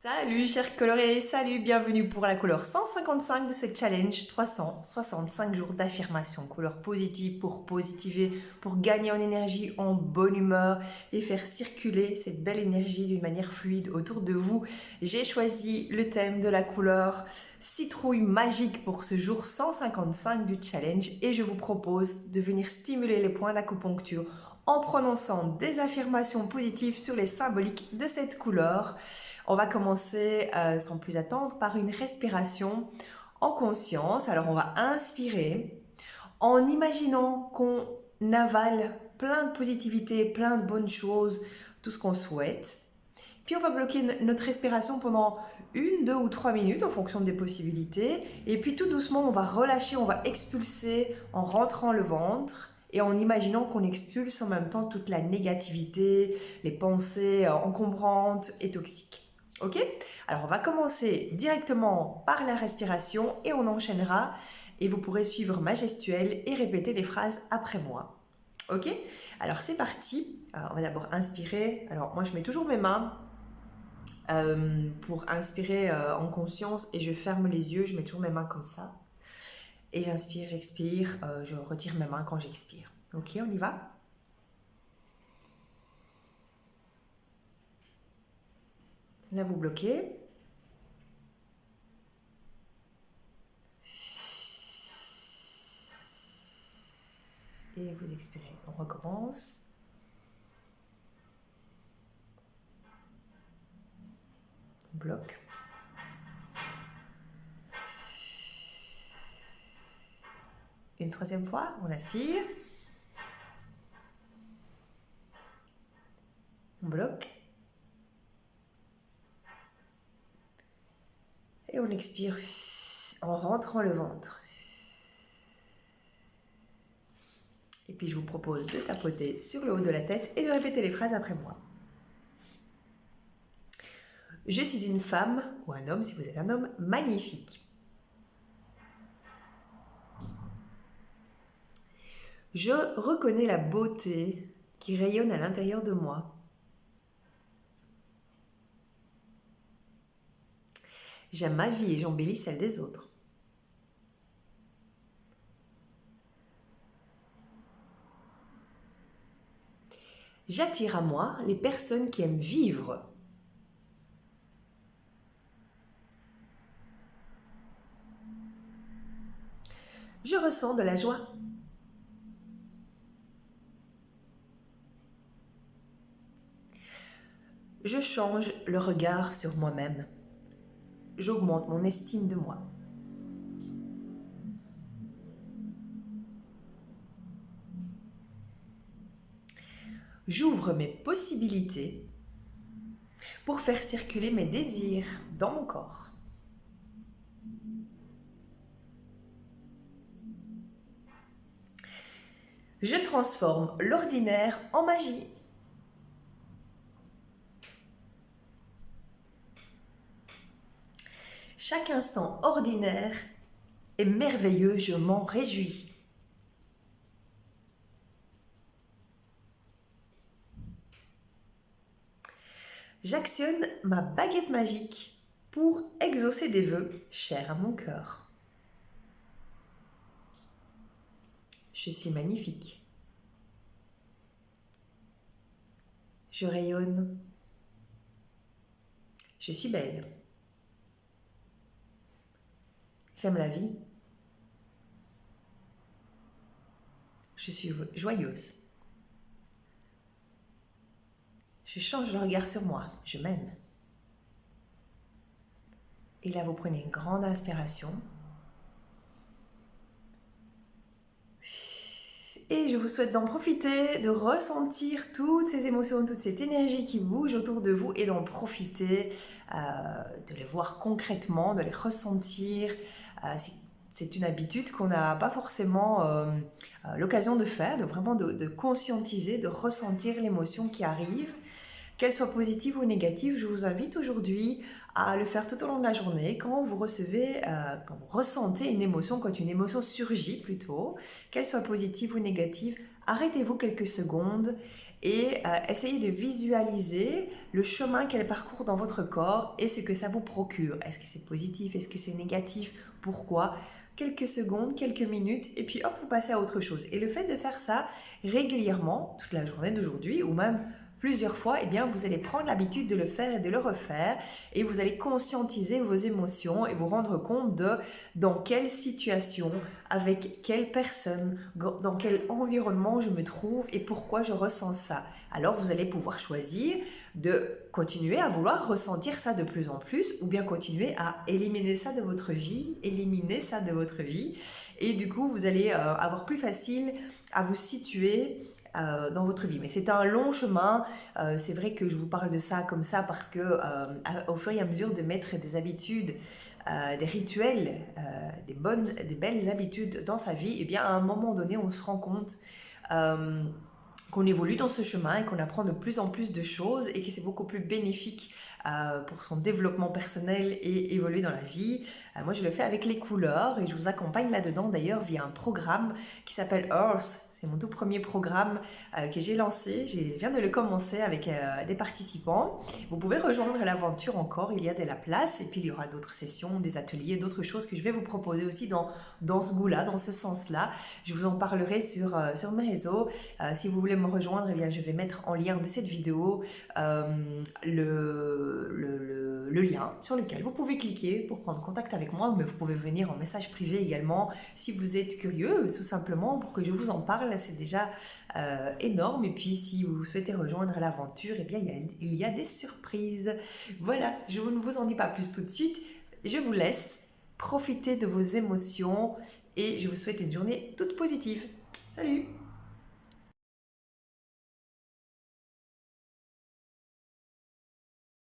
Salut chers colorés, salut, bienvenue pour la couleur 155 de ce challenge 365 jours d'affirmation. Couleur positive pour positiver, pour gagner en énergie, en bonne humeur et faire circuler cette belle énergie d'une manière fluide autour de vous. J'ai choisi le thème de la couleur citrouille magique pour ce jour 155 du challenge et je vous propose de venir stimuler les points d'acupuncture en prononçant des affirmations positives sur les symboliques de cette couleur. On va commencer sans plus attendre par une respiration en conscience. Alors on va inspirer en imaginant qu'on avale plein de positivité, plein de bonnes choses, tout ce qu'on souhaite. Puis on va bloquer notre respiration pendant 1, 2 ou 3 minutes en fonction des possibilités. Et puis tout doucement on va relâcher, on va expulser en rentrant le ventre. Et en imaginant qu'on expulse en même temps toute la négativité, les pensées encombrantes et toxiques. Ok? Alors on va commencer directement par la respiration et on enchaînera et vous pourrez suivre ma gestuelle et répéter les phrases après moi. Ok? Alors c'est parti. Alors, on va d'abord inspirer. Alors moi je mets toujours mes mains pour inspirer en conscience et je ferme les yeux. Je mets toujours mes mains comme ça. Et j'inspire, j'expire. Je retire mes mains quand j'expire. Ok, on y va? Là, vous bloquez. Et vous expirez. On recommence. On bloque. Une troisième fois, on inspire. On bloque. Et on expire en rentrant le ventre. Et puis je vous propose de tapoter sur le haut de la tête et de répéter les phrases après moi. Je suis une femme, ou un homme si vous êtes un homme, magnifique. Je reconnais la beauté qui rayonne à l'intérieur de moi. J'aime ma vie et j'embellis celle des autres. J'attire à moi les personnes qui aiment vivre. Je ressens de la joie. Je change le regard sur moi-même. J'augmente mon estime de moi. J'ouvre mes possibilités pour faire circuler mes désirs dans mon corps. Je transforme l'ordinaire en magie. Chaque instant ordinaire est merveilleux, je m'en réjouis. J'actionne ma baguette magique pour exaucer des vœux chers à mon cœur. Je suis magnifique. Je rayonne. Je suis belle. J'aime la vie. Je suis joyeuse. Je change le regard sur moi. Je m'aime. Et là, vous prenez une grande inspiration. Et je vous souhaite d'en profiter, de ressentir toutes ces émotions, toute cette énergie qui bouge autour de vous et d'en profiter, de les voir concrètement, de les ressentir. C'est une habitude qu'on n'a pas forcément l'occasion de faire, de conscientiser, de ressentir l'émotion qui arrive. Qu'elle soit positive ou négative, je vous invite aujourd'hui à le faire tout au long de la journée quand vous ressentez une émotion, quand une émotion surgit plutôt, qu'elle soit positive ou négative, arrêtez-vous quelques secondes et essayez de visualiser le chemin qu'elle parcourt dans votre corps et ce que ça vous procure. Est-ce que c'est positif? Est-ce que c'est négatif? Pourquoi? Quelques secondes, quelques minutes, et puis hop, vous passez à autre chose. Et le fait de faire ça régulièrement, toute la journée d'aujourd'hui, ou même plusieurs fois, eh bien, vous allez prendre l'habitude de le faire et de le refaire, et vous allez conscientiser vos émotions et vous rendre compte de dans quelle situation, avec quelle personne, dans quel environnement je me trouve et pourquoi je ressens ça. Alors, vous allez pouvoir choisir de continuer à vouloir ressentir ça de plus en plus, ou bien continuer à éliminer ça de votre vie, et du coup, vous allez avoir plus facile à vous situer dans votre vie. Mais c'est un long chemin. C'est vrai que je vous parle de ça comme ça parce que au fur et à mesure de mettre des habitudes, des rituels, des belles habitudes dans sa vie, et bien à un moment donné, on se rend compte qu'on évolue dans ce chemin et qu'on apprend de plus en plus de choses et que c'est beaucoup plus bénéfique pour son développement personnel et évoluer dans la vie. Moi, je le fais avec les couleurs et je vous accompagne là-dedans d'ailleurs via un programme qui s'appelle Earth. C'est mon tout premier programme que j'ai lancé. Je viens de le commencer avec des participants. Vous pouvez rejoindre l'aventure encore, il y a de la place. Et puis, il y aura d'autres sessions, des ateliers, d'autres choses que je vais vous proposer aussi dans ce goût-là, dans ce sens-là. Je vous en parlerai sur mes réseaux. Si vous voulez me rejoindre, eh bien, je vais mettre en lien de cette vidéo le lien sur lequel vous pouvez cliquer pour prendre contact avec moi, mais vous pouvez venir en message privé également si vous êtes curieux, tout simplement pour que je vous en parle, c'est déjà énorme. Et puis si vous souhaitez rejoindre l'aventure, eh bien il y a des surprises. Voilà, je ne vous en dis pas plus tout de suite, je vous laisse profiter de vos émotions et je vous souhaite une journée toute positive. Salut!